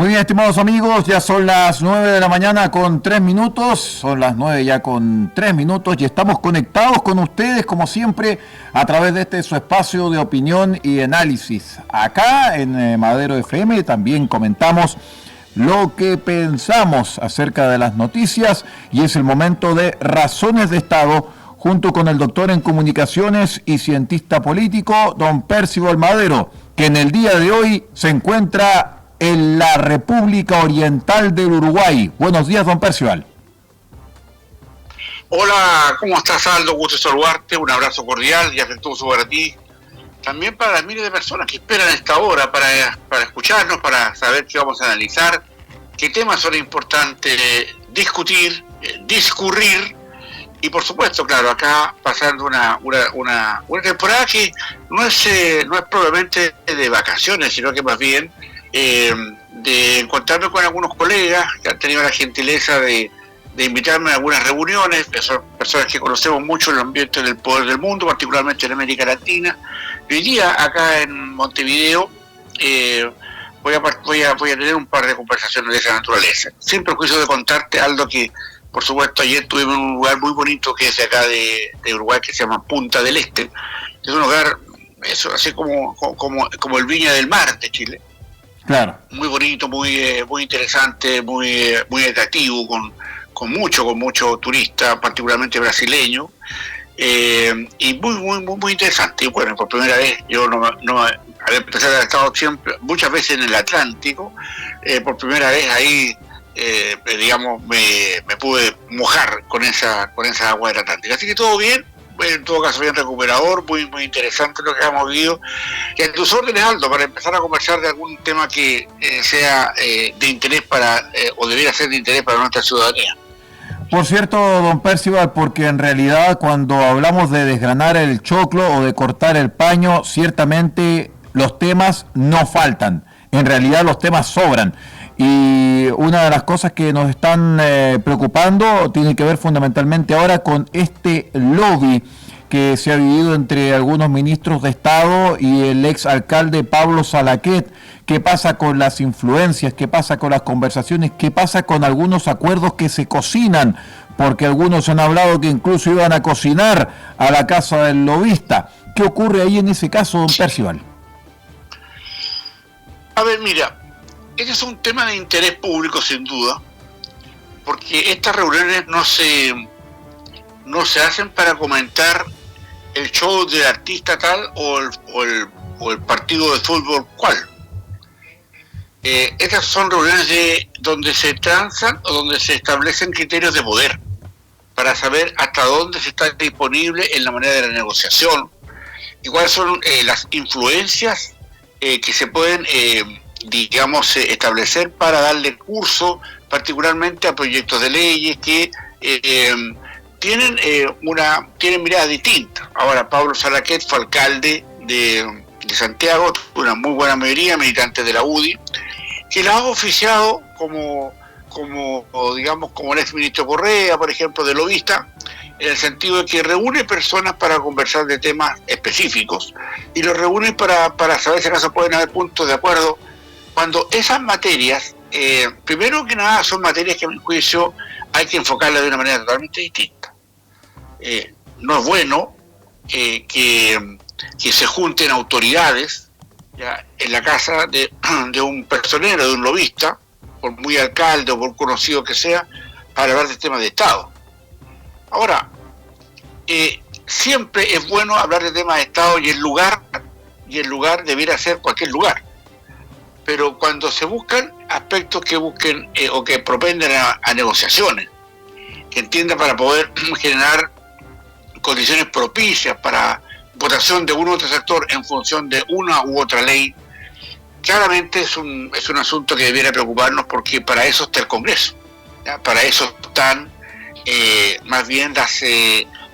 Muy bien, estimados amigos, ya son las 9 de la mañana con 3 minutos, son las 9 ya con 3 minutos y estamos conectados con ustedes, como siempre, a través de su espacio de opinión y análisis. Acá en Madero FM también comentamos lo que pensamos acerca de las noticias y es el momento de Razones de Estado, junto con el doctor en comunicaciones y cientista político, don Percival Madero, que en el día de hoy se encuentra en la República Oriental del Uruguay. Buenos días, don Percival. Hola, ¿cómo estás, Aldo? Gusto saludarte, un abrazo cordial y afectuoso para ti. También para las miles de personas que esperan a esta hora para escucharnos, para saber qué vamos a analizar, qué temas son importantes discutir, discurrir, y por supuesto, claro, acá pasando una temporada que no es propiamente de vacaciones, sino que más bien de encontrarme con algunos colegas que han tenido la gentileza de invitarme a algunas reuniones, personas que conocemos mucho en el ambiente del poder del mundo, particularmente en América Latina. Y hoy día, acá en Montevideo, voy a tener un par de conversaciones de esa naturaleza. Sin perjuicio de contarte, Aldo, que por supuesto ayer estuve en un lugar muy bonito que es de acá de Uruguay, que se llama Punta del Este, que es un lugar, eso, así como el Viña del Mar de Chile. Muy bonito, muy interesante, muy atractivo, con mucho turista, particularmente brasileño, y muy interesante. Y bueno, por primera vez, yo no a pesar de haber estado siempre, muchas veces en el Atlántico, por primera vez ahí, digamos, me pude mojar con esa agua del Atlántico. Así que todo bien. En todo caso, bien recuperador, muy interesante lo que hemos vivido. Y a tus órdenes, Aldo, para empezar a conversar de algún tema que sea de interés o debiera ser de interés para nuestra ciudadanía. Por cierto, don Percival, porque en realidad cuando hablamos de desgranar el choclo o de cortar el paño, ciertamente los temas no faltan. En realidad los temas sobran. Y una de las cosas que nos están preocupando tiene que ver fundamentalmente ahora con este lobby que se ha vivido entre algunos ministros de Estado y el ex alcalde Pablo Salaquet. ¿Qué pasa con las influencias? ¿Qué pasa con las conversaciones? ¿Qué pasa con algunos acuerdos que se cocinan? Porque algunos han hablado que incluso iban a cocinar a la casa del lobista. ¿Qué ocurre ahí en ese caso, don Percival? A ver, mira. Este es un tema de interés público, sin duda, porque estas reuniones no se hacen para comentar el show del artista tal o el partido de fútbol cual. Estas son reuniones donde se transan o donde se establecen criterios de poder para saber hasta dónde se está disponible en la manera de la negociación y cuáles son las influencias que se pueden digamos, establecer para darle curso particularmente a proyectos de leyes que tienen miradas distintas. Ahora, Pablo Salaquet fue alcalde de Santiago, una muy buena mayoría, militante de la UDI, que la ha oficiado como el exministro Correa, por ejemplo, de lobista, en el sentido de que reúne personas para conversar de temas específicos y los reúne para saber si acaso pueden haber puntos de acuerdo. Cuando esas materias, primero que nada, son materias que a mi juicio hay que enfocarlas de una manera totalmente distinta. No es bueno que se junten autoridades ya en la casa de un personero, de un lobista, por muy alcalde o por conocido que sea, para hablar de temas de Estado. Ahora, siempre es bueno hablar de temas de Estado y el lugar debiera ser cualquier lugar. Pero cuando se buscan aspectos que busquen o que propenden a negociaciones, que entiendan para poder generar condiciones propicias para votación de uno u otro sector en función de una u otra ley, claramente es un asunto que debiera preocuparnos porque para eso está el Congreso, ¿ya? Para eso están más bien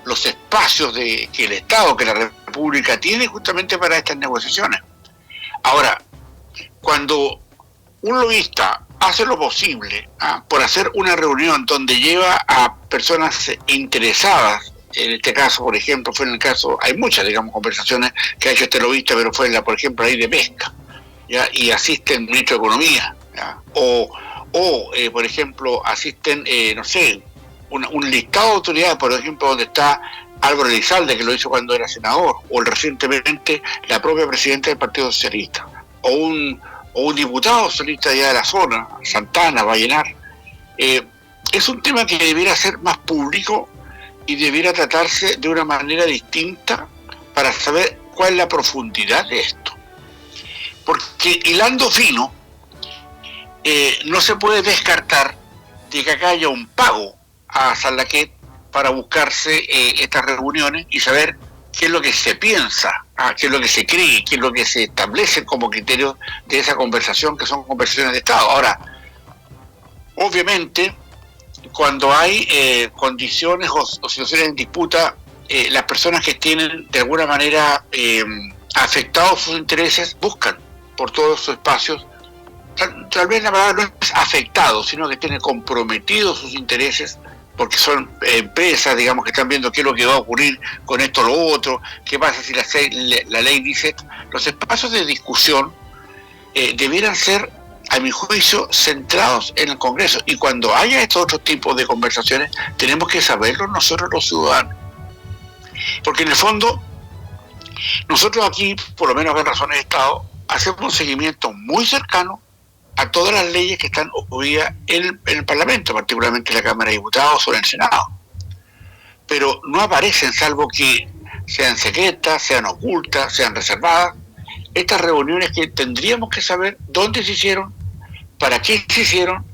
los espacios que el Estado, que la República tiene justamente para estas negociaciones. Ahora, cuando un lobista hace lo posible por hacer una reunión donde lleva a personas interesadas, en este caso, por ejemplo, fue en el caso, hay muchas, digamos, conversaciones que ha hecho este lobista, pero fue por ejemplo, la ley de pesca, ¿ya? Y asiste el ministro de Economía, ¿ya? Por ejemplo, asisten, no sé, un listado de autoridades, por ejemplo, donde está Álvaro Elizalde, que lo hizo cuando era senador, o recientemente la propia presidenta del Partido Socialista, o un diputado socialista allá de la zona, Santana, Vallenar. Es un tema que debiera ser más público y debiera tratarse de una manera distinta para saber cuál es la profundidad de esto. Porque hilando fino, no se puede descartar de que acá haya un pago a Salaquet para buscarse estas reuniones y saber qué es lo que se piensa, qué es lo que se cree, qué es lo que se establece como criterio de esa conversación, que son conversaciones de Estado. Ahora, obviamente, cuando hay condiciones o situaciones en disputa, las personas que tienen de alguna manera afectados sus intereses buscan por todos sus espacios, tal vez la palabra no es afectado, sino que tienen comprometidos sus intereses, porque son empresas, digamos, que están viendo qué es lo que va a ocurrir con esto o lo otro, qué pasa si la ley dice esto. Los espacios de discusión debieran ser, a mi juicio, centrados en el Congreso, y cuando haya estos otros tipos de conversaciones tenemos que saberlo nosotros los ciudadanos, porque en el fondo nosotros aquí, por lo menos en Razones de Estado, hacemos un seguimiento muy cercano a todas las leyes que están ocurridas en el Parlamento, particularmente en la Cámara de Diputados o en el Senado, pero no aparecen, salvo que sean secretas, sean ocultas, sean reservadas, estas reuniones que tendríamos que saber dónde se hicieron, para qué se hicieron,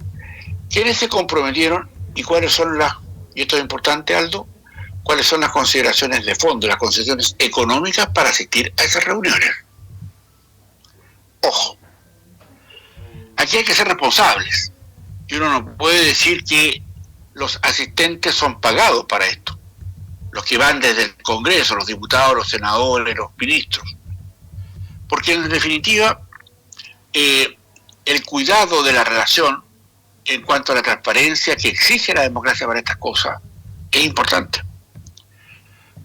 quiénes se comprometieron y cuáles son y esto es importante, Aldo, cuáles son las consideraciones de fondo, las consideraciones económicas para asistir a esas reuniones. Ojo, aquí hay que ser responsables, y uno no puede decir que los asistentes son pagados para esto, los que van desde el Congreso, los diputados, los senadores, los ministros, porque en definitiva el cuidado de la relación en cuanto a la transparencia que exige la democracia para estas cosas es importante,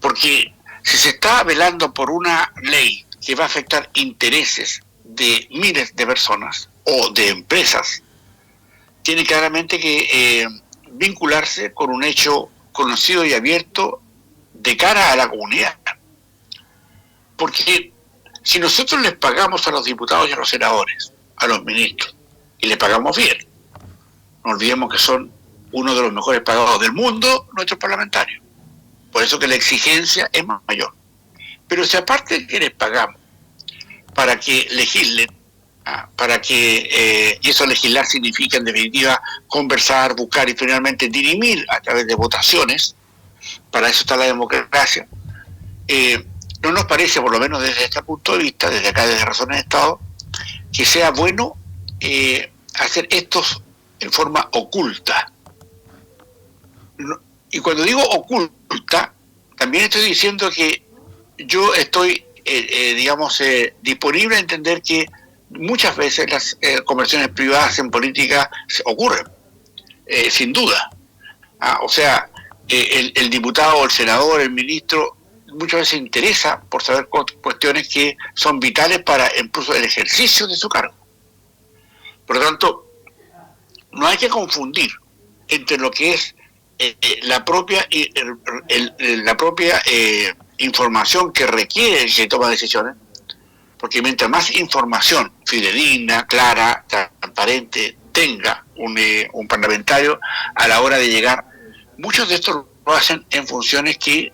porque si se está velando por una ley que va a afectar intereses de miles de personas o de empresas, tiene claramente que vincularse con un hecho conocido y abierto de cara a la comunidad. Porque si nosotros les pagamos a los diputados y a los senadores, a los ministros, y les pagamos bien, no olvidemos que son uno de los mejores pagados del mundo nuestros parlamentarios, por eso que la exigencia es más mayor. Pero si aparte de que les pagamos para que legislen, y eso legislar significa en definitiva conversar, buscar y finalmente dirimir a través de votaciones, para eso está la democracia, no nos parece, por lo menos desde este punto de vista, desde acá, desde Razones de Estado, que sea bueno hacer estos en forma oculta. Y cuando digo oculta, también estoy diciendo que yo estoy, disponible a entender que muchas veces las conversaciones privadas en política ocurren, sin duda. O sea, el diputado, el senador, el ministro, muchas veces interesa por saber cuestiones que son vitales para incluso el ejercicio de su cargo. Por lo tanto, no hay que confundir entre lo que es la propia información que requiere el que toma decisiones, porque mientras más información fidedigna, clara, transparente tenga un parlamentario a la hora de llegar, muchos de estos lo hacen en funciones que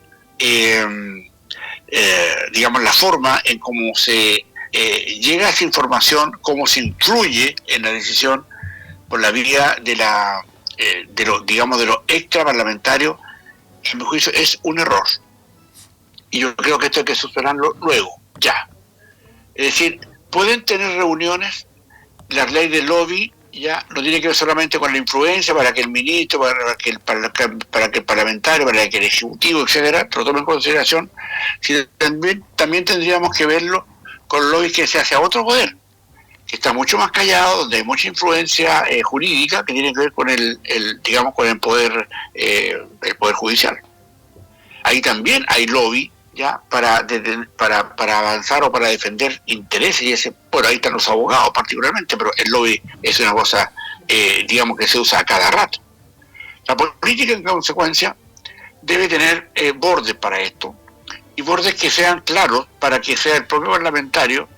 la forma en cómo se llega a esa información, cómo se influye en la decisión por la vía de lo extraparlamentario, en mi juicio es un error. Y yo creo que esto hay que solucionarlo luego, ya. Es decir, pueden tener reuniones, la ley del lobby ya no tiene que ver solamente con la influencia para que el ministro, para que el parlamentario, para que el ejecutivo, etcétera, lo tome en consideración, sino también tendríamos que verlo con el lobby que se hace a otro poder, que está mucho más callado, donde hay mucha influencia jurídica que tiene que ver con con el poder judicial. Ahí también hay lobby ya para avanzar o para defender intereses, y ese, por ahí están los abogados particularmente, pero el lobby es una cosa, digamos, que se usa a cada rato. La política, en consecuencia, debe tener bordes para esto, y bordes que sean claros para que sea el propio parlamentario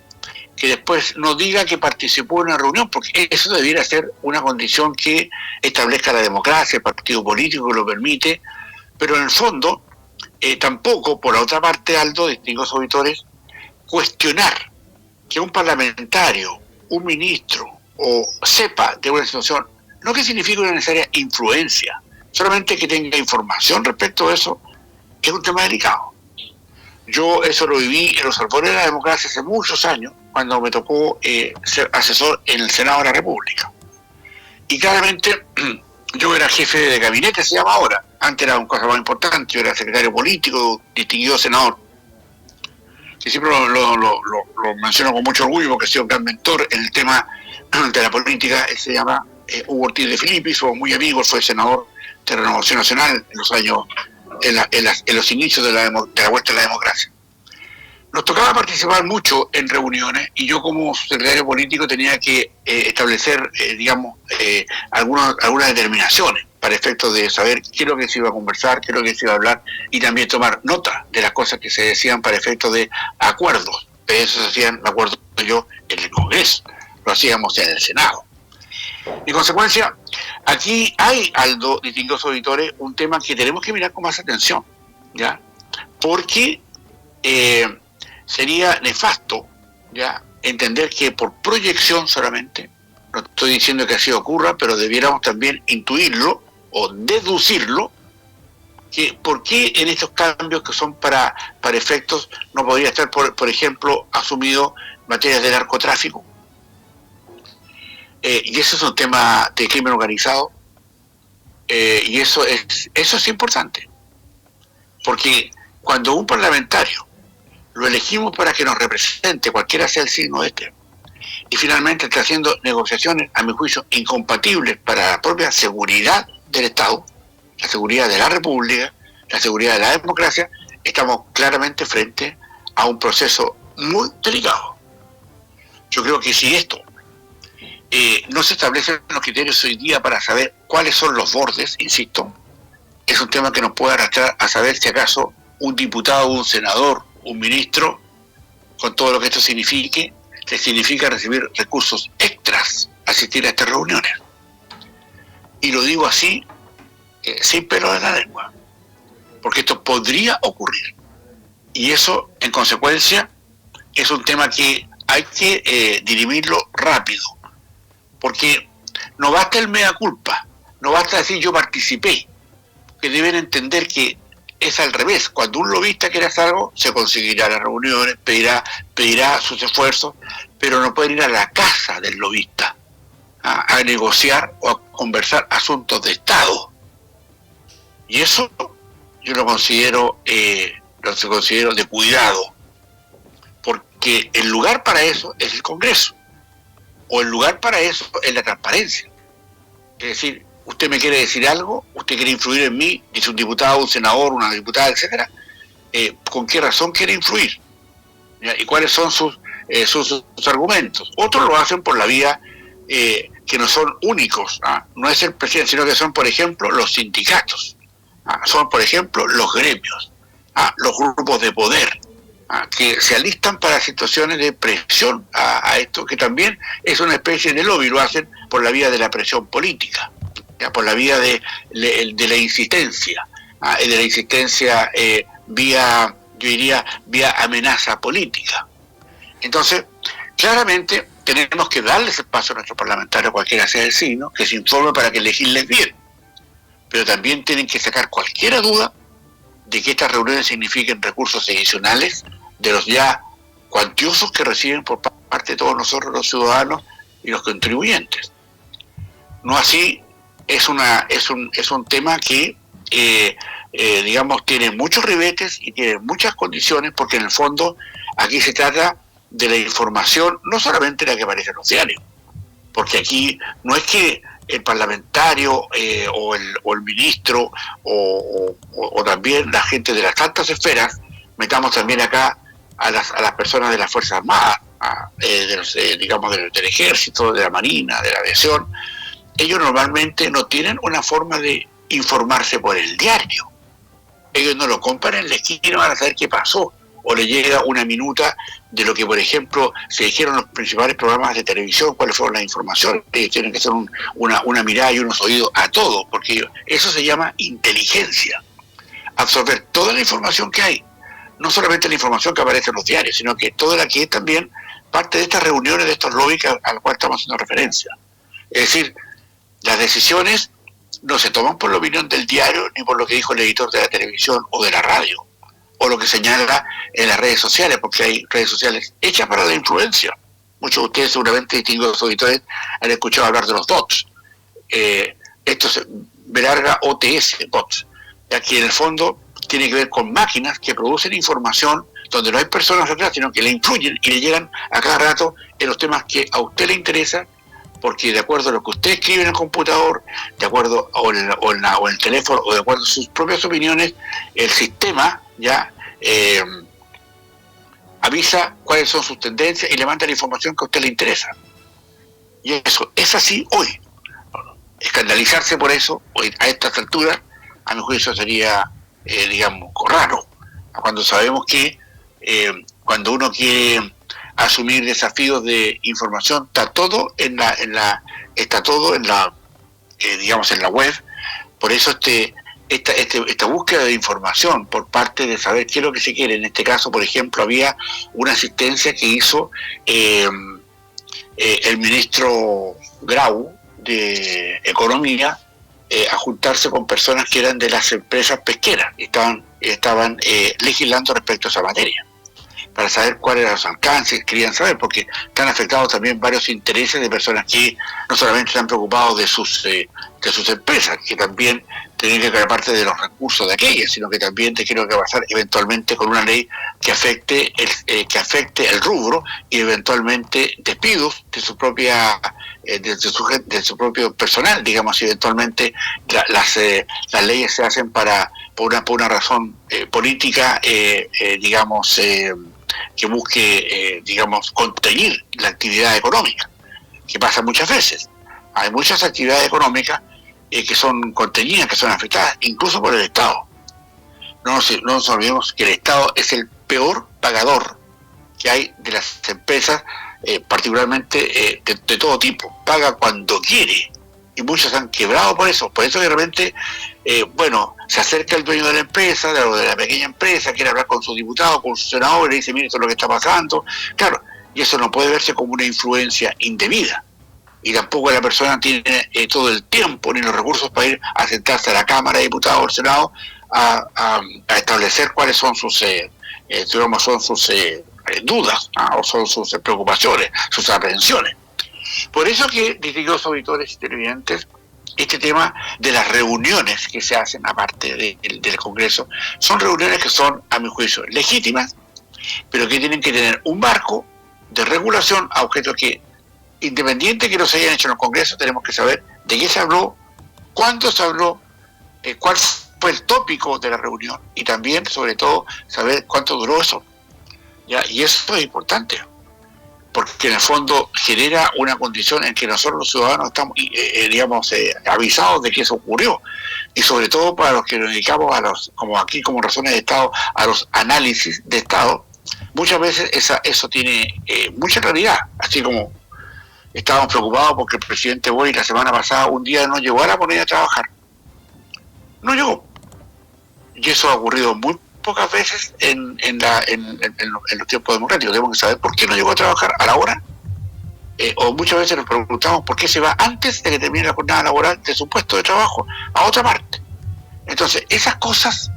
que después no diga que participó en una reunión, porque eso debiera ser una condición que establezca la democracia, el partido político que lo permite, pero en el fondo tampoco, por la otra parte, Aldo, distinguidos auditores, cuestionar que un parlamentario, un ministro, o sepa de una situación, no que signifique una necesaria influencia, solamente que tenga información respecto a eso, es un tema delicado. Yo eso lo viví en los albores de la democracia hace muchos años, cuando me tocó ser asesor en el Senado de la República. Y claramente yo era jefe de gabinete, se llama ahora. Antes era una cosa más importante, yo era secretario político, distinguido senador. Que siempre lo menciono con mucho orgullo porque he sido un gran mentor en el tema de la política. Él se llama Hugo Ortiz de Filippi, somos muy amigos, fue senador de Renovación Nacional en los años, en los inicios de la vuelta a la democracia. Nos tocaba participar mucho en reuniones y yo como secretario político tenía que establecer, algunas determinaciones para efectos de saber qué es lo que se iba a conversar, qué es lo que se iba a hablar y también tomar nota de las cosas que se decían para efectos de acuerdos. Eso se hacían, me acuerdo yo, en el Congreso, lo hacíamos en el Senado. En consecuencia, aquí hay, Aldo, distintos auditores, un tema que tenemos que mirar con más atención, ¿ya? Porque sería nefasto, ¿ya?, entender que por proyección solamente, no estoy diciendo que así ocurra, pero debiéramos también intuirlo o deducirlo, que por qué en estos cambios que son para efectos no podría estar, por ejemplo, asumido materias de narcotráfico. Y eso es un tema de crimen organizado, y eso es importante, porque cuando un parlamentario lo elegimos para que nos represente, cualquiera sea el signo y finalmente está haciendo negociaciones, a mi juicio, incompatibles para la propia seguridad del Estado, la seguridad de la República, la seguridad de la democracia, estamos claramente frente a un proceso muy delicado. Yo creo que si esto no se establecen los criterios hoy día para saber cuáles son los bordes, insisto, es un tema que nos puede arrastrar a saber si acaso un diputado, un senador, un ministro, con todo lo que esto signifique, que significa recibir recursos extras, asistir a estas reuniones. Y lo digo así, sin pelo en la lengua, porque esto podría ocurrir. Y eso, en consecuencia, es un tema que hay que dirimirlo rápido, porque no basta el mea culpa, no basta decir yo participé, que deben entender que es al revés. Cuando un lobista quiere hacer algo, se conseguirá las reuniones, pedirá sus esfuerzos, pero no puede ir a la casa del lobista a negociar o a conversar asuntos de Estado. Y eso yo lo considero de cuidado, porque el lugar para eso es el Congreso, o el lugar para eso es la transparencia. Es decir, usted me quiere decir algo, usted quiere influir en mí, dice un diputado, un senador, una diputada, etcétera, ¿con qué razón quiere influir? ¿Ya? ¿Y cuáles son sus argumentos? Otros lo hacen por la vía que no son únicos, no es el presidente, sino que son, por ejemplo, los sindicatos, son, por ejemplo, los gremios, los grupos de poder, que se alistan para situaciones de presión a esto, que también es una especie de lobby, lo hacen por la vía de la presión política, ¿ya? Por la vía de la insistencia, vía, yo diría, vía amenaza política. Entonces, claramente tenemos que darles espacio a nuestros parlamentarios, cualquiera sea el signo, que se informe para que legislen bien, pero también tienen que sacar cualquier duda de que estas reuniones signifiquen recursos adicionales de los ya cuantiosos que reciben por parte de todos nosotros los ciudadanos y los contribuyentes. No así, es un tema que digamos tiene muchos ribetes y tiene muchas condiciones, porque en el fondo aquí se trata de la información, no solamente la que aparece en los diarios, porque aquí no es que el parlamentario o el ministro o también la gente de las tantas esferas metamos también acá a las personas de las Fuerzas Armadas, digamos del Ejército, de la Marina, de la Aviación. Ellos normalmente no tienen una forma de informarse por el diario. Ellos no lo compran en la esquina para saber qué pasó, o le llega una minuta de lo que, por ejemplo, se dijeron en los principales programas de televisión, cuáles fueron las informaciones. Ellos tienen que hacer una mirada y unos oídos a todo, porque eso se llama inteligencia. Absorber toda la información que hay, no solamente la información que aparece en los diarios, sino que toda la que es también parte de estas reuniones, de estos lobbies a los cuales estamos haciendo referencia. Es decir, las decisiones no se toman por la opinión del diario ni por lo que dijo el editor de la televisión o de la radio, o lo que señala en las redes sociales, porque hay redes sociales hechas para la influencia. Muchos de ustedes seguramente, distinguidos auditores, han escuchado hablar de los bots. Estos larga OTS, bots, ya que en el fondo tiene que ver con máquinas que producen información donde no hay personas atrás, sino que le influyen y le llegan a cada rato en los temas que a usted le interesa, porque de acuerdo a lo que usted escribe en el computador, de acuerdo o en el teléfono, o de acuerdo a sus propias opiniones, el sistema ya avisa cuáles son sus tendencias y le manda la información que a usted le interesa. Y eso es así hoy. Escandalizarse por eso, hoy a estas alturas, a mi juicio sería, digamos, raro, cuando sabemos que cuando uno quiere asumir desafíos de información, está todo en la digamos, en la web. Por eso esta búsqueda de información por parte de saber qué es lo que se quiere. En este caso, por ejemplo, había una asistencia que hizo el ministro Grau de Economía a juntarse con personas que eran de las empresas pesqueras y estaban legislando respecto a esa materia, para saber cuáles eran los alcances, querían saber, porque están afectados también varios intereses de personas que no solamente están preocupados de sus empresas, que también tienen que ser parte de los recursos de aquellas, sino que también te quiero que pasar eventualmente con una ley que afecte el rubro y eventualmente despidos de su propia de su propio personal, digamos. Eventualmente las leyes se hacen por una razón política, digamos, que busque, digamos, contener la actividad económica, que pasa muchas veces. Hay muchas actividades económicas que son contenidas, que son afectadas, incluso por el Estado. No nos olvidemos que el Estado es el peor pagador que hay de las empresas, particularmente de todo tipo. Paga cuando quiere, y muchos han quebrado por eso. Por eso de repente, se acerca el dueño de la empresa, de la pequeña empresa, quiere hablar con su diputado, con su senador, y le dice, mire, esto es lo que está pasando. Claro, y eso no puede verse como una influencia indebida. Y tampoco la persona tiene todo el tiempo ni los recursos para ir a sentarse a la Cámara de Diputados o al Senado a establecer cuáles son sus dudas, o son sus preocupaciones, sus aprehensiones. Por eso que, distinguidos auditores y televidentes, este tema de las reuniones que se hacen aparte del Congreso son reuniones que son, a mi juicio, legítimas, pero que tienen que tener un marco de regulación a objeto que, independiente que no se hayan hecho en el Congreso, tenemos que saber de qué se habló, cuándo se habló, cuál fue el tópico de la reunión, y también, sobre todo, saber cuánto duró eso. ¿Ya? Y eso es importante, porque en el fondo genera una condición en que nosotros los ciudadanos estamos, avisados de que eso ocurrió, y sobre todo para los que nos dedicamos como razones de Estado, a los análisis de Estado, muchas veces eso tiene mucha claridad, así como estábamos preocupados porque el presidente Boric la semana pasada un día no llegó a la moneda a trabajar. No llegó. Y eso ha ocurrido muy pocas veces en los tiempos democráticos. Tenemos que saber por qué no llegó a trabajar a la hora. O muchas veces nos preguntamos por qué se va antes de que termine la jornada laboral de su puesto de trabajo a otra parte. Entonces, esas cosas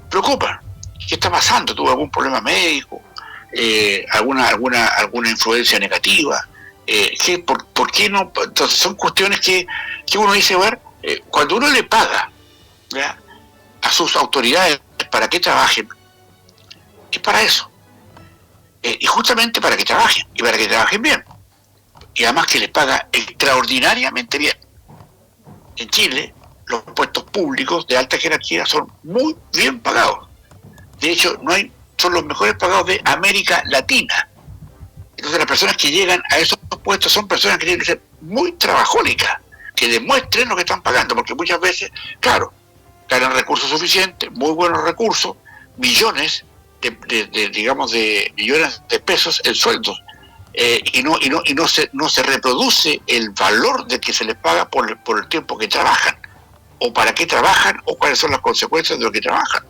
preocupan. ¿Qué está pasando? ¿Tuvo algún problema médico? ¿Alguna influencia negativa? ¿Por qué no? Entonces son cuestiones que uno dice, ver, cuando uno le paga, ¿ya?, a sus autoridades para que trabajen, es para eso, y justamente para que trabajen, y para que trabajen bien, y además que les paga extraordinariamente bien. En Chile los puestos públicos de alta jerarquía son muy bien pagados, De hecho, son los mejores pagados de América Latina. Entonces las personas que llegan a esos puestos son personas que tienen que ser muy trabajólicas, que demuestren lo que están pagando, porque muchas veces, claro, ganan recursos suficientes, muy buenos recursos, millones de millones de pesos en sueldos, y no se reproduce el valor de que se les paga por el tiempo que trabajan, o para qué trabajan, o cuáles son las consecuencias de lo que trabajan.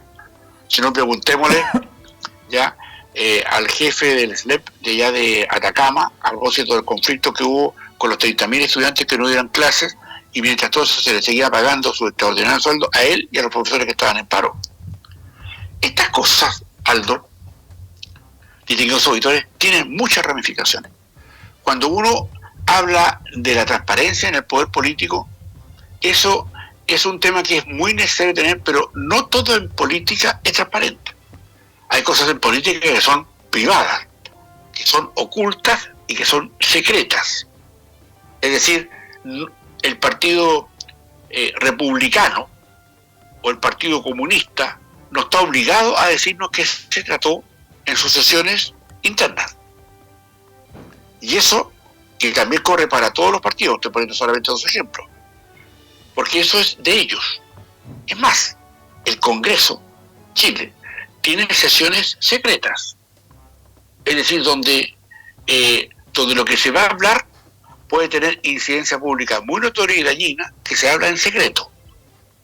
Si no, preguntémosle ya al jefe del SLEP de allá de Atacama, a propósito del conflicto que hubo con los 30.000 estudiantes que no dieron clases, y mientras todo eso se les seguía pagando su extraordinario sueldo a él y a los profesores que estaban en paro. Estas cosas, Aldo, distinguidos auditores, tienen muchas ramificaciones. Cuando uno habla de la transparencia en el poder político, eso es un tema que es muy necesario tener, pero no todo en política es transparente. Hay cosas en política que son privadas, que son ocultas y que son secretas. Es decir, el partido republicano o el partido comunista no está obligado a decirnos qué se trató en sus sesiones internas. Y eso que también corre para todos los partidos, estoy poniendo solamente dos ejemplos, porque eso es de ellos. Es más, el Congreso, Chile, tiene sesiones secretas, es decir, donde lo que se va a hablar puede tener incidencia pública muy notoria y dañina, que se habla en secreto,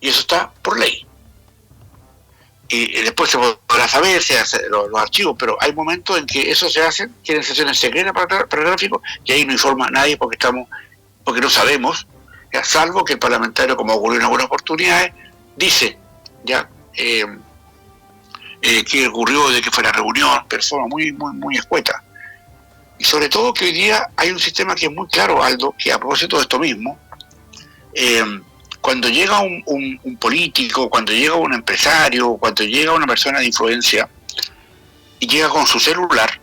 y eso está por ley. Y después se podrá saber, se hacen los archivos, pero hay momentos en que eso se hace, tienen sesiones secretas para el gráfico, y ahí no informa a nadie porque no sabemos, ya, salvo que el parlamentario, como ocurrió en algunas oportunidades, dice ya qué ocurrió, de que fue la reunión, persona muy escueta. Y sobre todo que hoy día hay un sistema que es muy claro, Aldo, que a propósito de esto mismo, cuando llega un político, cuando llega un empresario, cuando llega una persona de influencia y llega con su celular,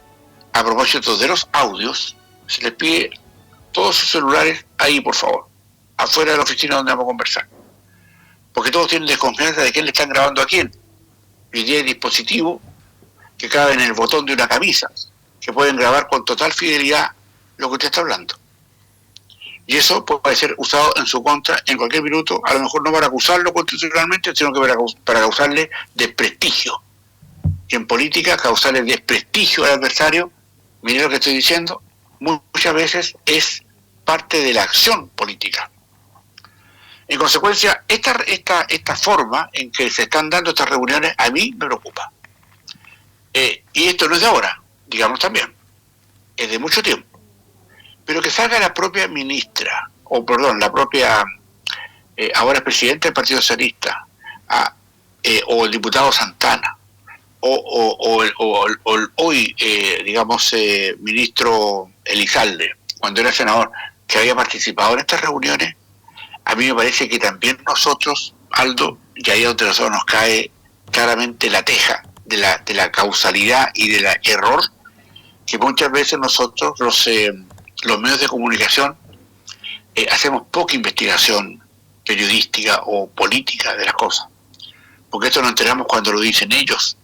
a propósito de los audios, se les pide todos sus celulares ahí, por favor, afuera de la oficina donde vamos a conversar. Porque todos tienen desconfianza de quién le están grabando a quién. Hoy día hay dispositivos que caben en el botón de una camisa, que pueden grabar con total fidelidad lo que usted está hablando. Y eso puede ser usado en su contra en cualquier minuto, a lo mejor no para acusarlo constitucionalmente, sino que para causarle desprestigio. Y en política, causarle desprestigio al adversario, mire lo que estoy diciendo, muchas veces es parte de la acción política. En consecuencia, esta forma en que se están dando estas reuniones a mí me preocupa. Y esto no es de ahora, digamos también, es de mucho tiempo. Pero que salga la propia ministra, la propia, ahora es presidente del Partido Socialista, o el diputado Santana, o el hoy, ministro Elizalde, cuando era senador, que había participado en estas reuniones, a mí me parece que también nosotros, Aldo, y ahí es donde a nosotros nos cae claramente la teja de la causalidad y del error, que muchas veces nosotros, los medios de comunicación, hacemos poca investigación periodística o política de las cosas, porque esto nos enteramos cuando lo dicen ellos,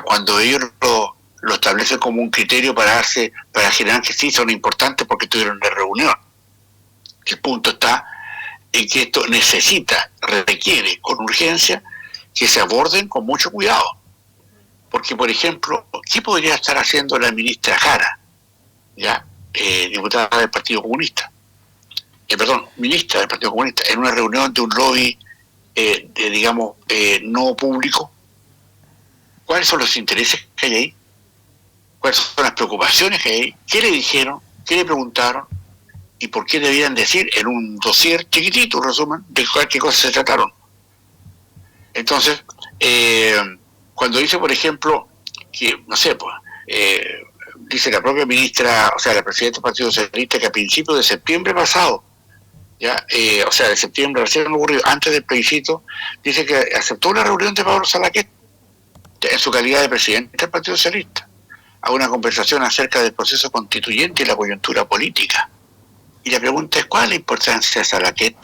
cuando ellos lo establecen como un criterio para generar que sí son importantes porque estuvieron en la reunión. El punto está en que esto requiere con urgencia que se aborden con mucho cuidado, porque por ejemplo, ¿qué podría estar haciendo la ministra Jara, diputada del Partido Comunista, ministra del Partido Comunista, en una reunión de un lobby no público? ¿Cuáles son los intereses que hay ahí? ¿Cuáles son las preocupaciones que hay ahí? ¿Qué le dijeron? ¿Qué le preguntaron? ¿Y por qué debían decir en un dossier chiquitito, resumen, de qué cosas se trataron? Entonces, cuando dice, por ejemplo, que, dice la propia ministra, la presidenta del Partido Socialista, que a principios de septiembre pasado, de septiembre recién ocurrido, antes del plebiscito, dice que aceptó una reunión de Pablo Salaquet, en su calidad de presidente del Partido Socialista, a una conversación acerca del proceso constituyente y la coyuntura política. Y la pregunta es, ¿cuál es la importancia de Salaquet?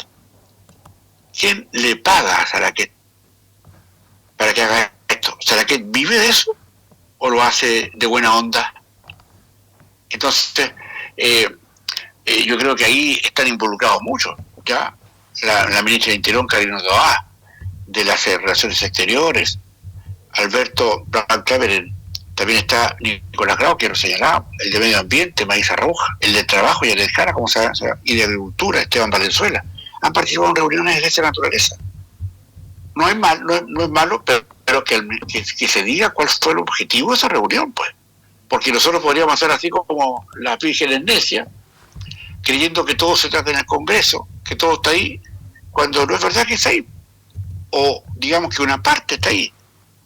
¿Quién le paga a Salaquet para que haga esto? ¿Será que vive de eso o lo hace de buena onda? Entonces, yo creo que ahí están involucrados muchos, ¿ya? La ministra de Interior, Karina Doá, de las Relaciones Exteriores, Alberto Blanc-Claver, también está Nicolás Grau, que lo señalaba, el de Medio Ambiente, Marisa Roja, el de Trabajo, Yared Jara, como se llama, y de Agricultura, Esteban Valenzuela, han participado en reuniones de esa naturaleza. No es malo, pero que se diga cuál fue el objetivo de esa reunión, pues. Porque nosotros podríamos hacer así como las vírgenes necias, creyendo que todo se trata en el Congreso, que todo está ahí, cuando no es verdad que está ahí. O digamos que una parte está ahí.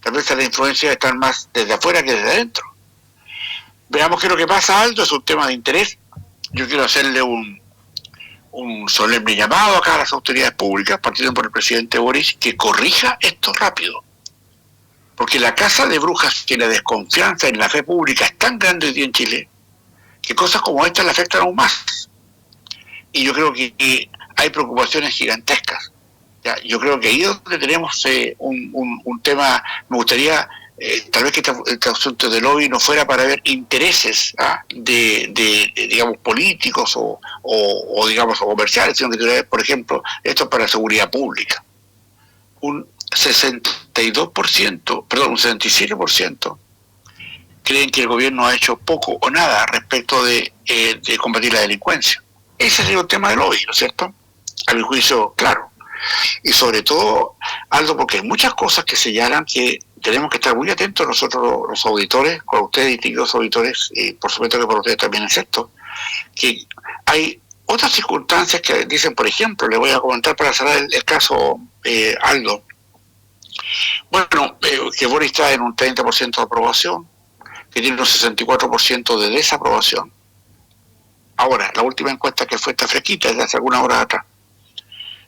Tal vez la influencia está más desde afuera que desde adentro. Veamos qué es lo que pasa, Aldo, es un tema de interés. Yo quiero hacerle un solemne llamado acá a las autoridades públicas, partiendo por el presidente Boris, que corrija esto rápido. Porque la casa de brujas, que la desconfianza en la fe pública es tan grande hoy día en Chile, que cosas como esta le afectan aún más. Y yo creo que hay preocupaciones gigantescas. ¿Ya? Yo creo que ahí es donde tenemos un tema. Me gustaría, tal vez que este asunto de lobby no fuera para ver intereses de digamos, políticos o digamos, o comerciales, sino que tuviera, por ejemplo, esto es para seguridad pública. Un 67% creen que el gobierno ha hecho poco o nada respecto de combatir la delincuencia. Ese sería el tema del lobby, ¿no es cierto? A mi juicio, claro. Y sobre todo, Aldo, porque hay muchas cosas que señalan que tenemos que estar muy atentos nosotros los auditores, con ustedes distinguidos auditores, y por supuesto que por ustedes también es esto, que hay otras circunstancias que dicen, por ejemplo, le voy a comentar para cerrar el caso, Aldo. Bueno, que Boris está en un 30% de aprobación, que tiene un 64% de desaprobación. Ahora, la última encuesta que fue esta fresquita, de hace algunas horas atrás,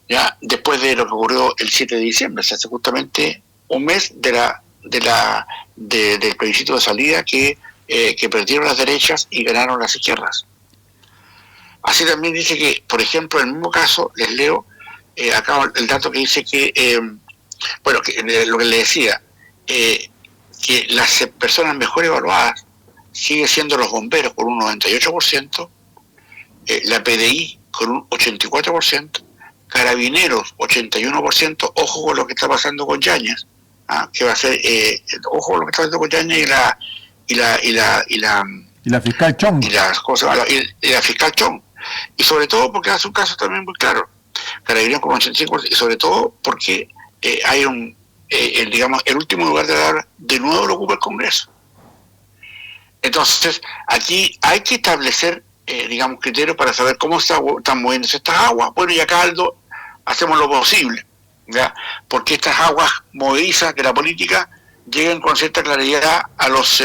ya después de lo que ocurrió el 7 de diciembre, se hace justamente un mes del plebiscito de salida que perdieron las derechas y ganaron las izquierdas. Así también dice que, por ejemplo, en el mismo caso, les leo acá el dato que dice que, lo que le decía, que las personas mejor evaluadas sigue siendo los bomberos con un 98%, la PDI con un 84%, Carabineros 81%, ojo con lo que está pasando con Yáñez, que va a ser, ojo con lo que está pasando con Yáñez y la fiscal Chong. Y la fiscal Chong. Y sobre todo porque hace un caso también muy claro, Carabineros con 85%, y sobre todo porque hay el último lugar de la hora de nuevo lo ocupa el Congreso. Entonces, aquí hay que establecer criterios para saber cómo están moviéndose estas aguas. Bueno, y acá, Aldo, hacemos lo posible, ¿ya? Porque estas aguas movedizas de la política lleguen con cierta claridad a los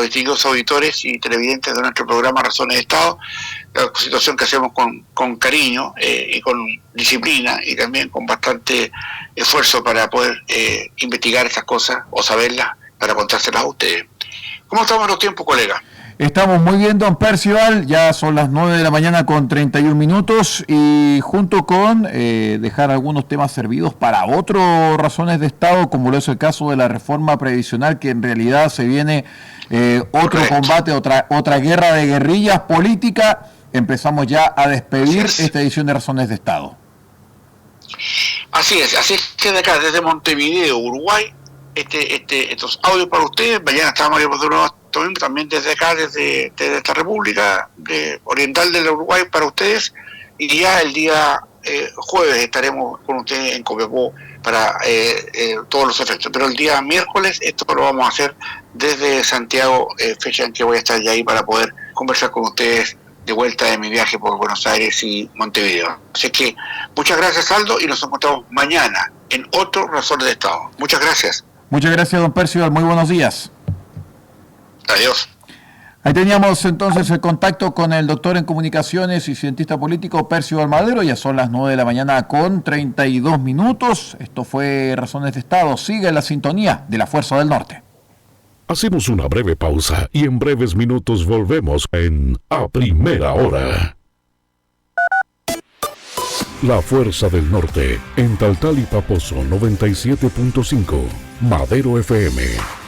distinguidos auditores y televidentes de nuestro programa Razones de Estado, la situación que hacemos con cariño y con disciplina y también con bastante esfuerzo para poder investigar estas cosas o saberlas para contárselas a ustedes. ¿Cómo estamos en los tiempos, colega? Estamos muy bien, don Percival, ya son las 9 de la mañana con 31 minutos y junto con dejar algunos temas servidos para otras razones de Estado, como lo es el caso de la reforma previsional, que en realidad se viene otro combate, otra guerra de guerrillas política. Empezamos ya a despedir esta edición de Razones de Estado. Así es que de acá, desde Montevideo, Uruguay, estos audios para ustedes. Mañana está Mario Maduro también desde acá, desde esta República Oriental del Uruguay para ustedes, y ya el día jueves estaremos con ustedes en Copiapó para todos los efectos, pero el día miércoles esto lo vamos a hacer desde Santiago, fecha en que voy a estar ya ahí para poder conversar con ustedes de vuelta de mi viaje por Buenos Aires y Montevideo. Así que muchas gracias, Aldo, y nos encontramos mañana en otro Razones de Estado. Muchas gracias. Muchas gracias, don Percival. Muy buenos días. Adiós. Ahí teníamos entonces el contacto con el doctor en comunicaciones y cientista político Percival Madero. Ya son las 9 de la mañana con 32 minutos. Esto fue Razones de Estado. Sigue la sintonía de la Fuerza del Norte. Hacemos una breve pausa y en breves minutos volvemos en A Primera Hora. La Fuerza del Norte, en Tautal y Paposo 97.5. Madero FM